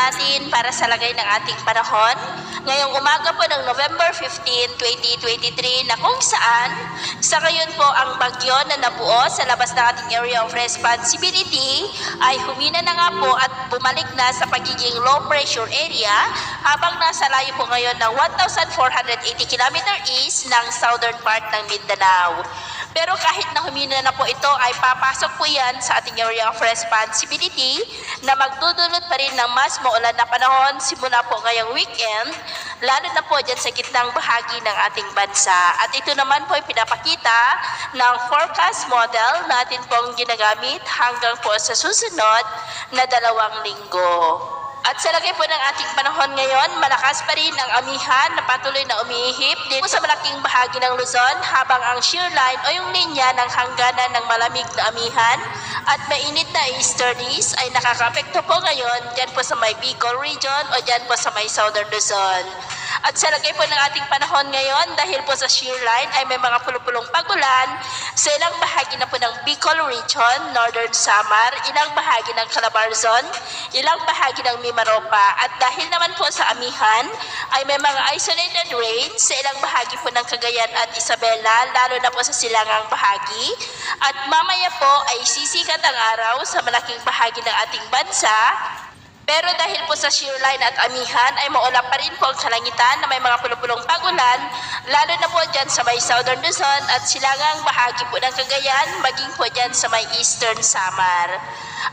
natin para sa lagay ng ating panahon ngayong umaga po ng November 15, 2023 na kung saan sa ngayon po ang bagyo na nabuo sa labas ng ating area of responsibility ay humina na nga po at bumalik na sa pagiging low pressure area habang nasa layo po ngayon ng 1,480 km east ng southern part ng Mindanao. Pero kahit na humina na po ito ay papasok po yan sa ating area of responsibility na magdudulot pa rin ng mas maulan na panahon simula po ngayong weekend, lalo na po dyan sa gitnang bahagi ng ating bansa. At ito naman po ay pinapakita ng forecast model natin pong ginagamit hanggang po sa susunod na 2 linggo. At sa lagay po ng ating panahon ngayon, malakas pa rin ang amihan na patuloy na umihip dito sa malaking bahagi ng Luzon habang ang shear line o yung linya ng hangganan ng malamig na amihan at mainit na easterlies ay nakakapekto po ngayon dyan po sa may Bicol region o dyan po sa may southern Luzon. At sa lagay po ng ating panahon ngayon, dahil po sa shear line ay may mga pulupulong pagulan sa ilang bahagi na po ng Bicol region, Northern Samar, ilang bahagi ng Calabarzon, ilang bahagi ng Mimaropa. At dahil naman po sa amihan ay may mga isolated rain sa ilang bahagi po ng Cagayan at Isabela, lalo na po sa silangang bahagi. At mamaya po ay sisikat ang araw sa malaking bahagi ng ating bansa. Pero dahil po sa shear line at amihan ay maulap pa rin po ang kalangitan na may mga pulupulong pagulan, lalo na po dyan sa may southern Luzon at silangang bahagi po ng Cagayan, maging po dyan sa may eastern Samar.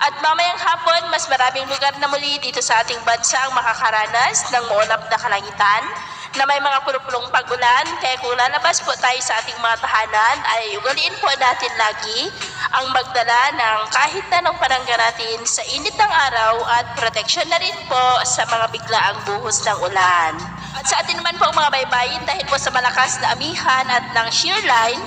At mamayang hapon, mas maraming lugar na muli dito sa ating bansa ang makakaranas ng maulap na kalangitan na may mga pulupulong pagulan. Kaya kung lalabas po tayo sa ating mga tahanan ay ugaliin po natin lagi ang magdala ng kahit anong panangga natin sa init ng araw at proteksyon na rin po sa mga biglaang buhos ng ulan. At sa atin naman po mga baybayin, dahil po sa malakas na amihan at ng shear line,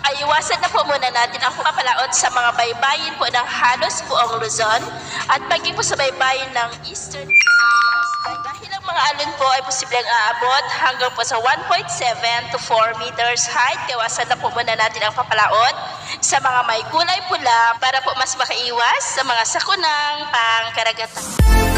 ay iwasan na po muna natin ang papalaot sa mga baybayin po ng halos buong Luzon at maging po sa baybayin ng Eastern Visayas. Dahil ang mga alon po ay posibleng aabot hanggang po sa 1.7 to 4 meters height, iwasan na po muna natin ang papalaot sa mga may kulay pula para po mas makaiwas sa mga sakunang pangkaragatan.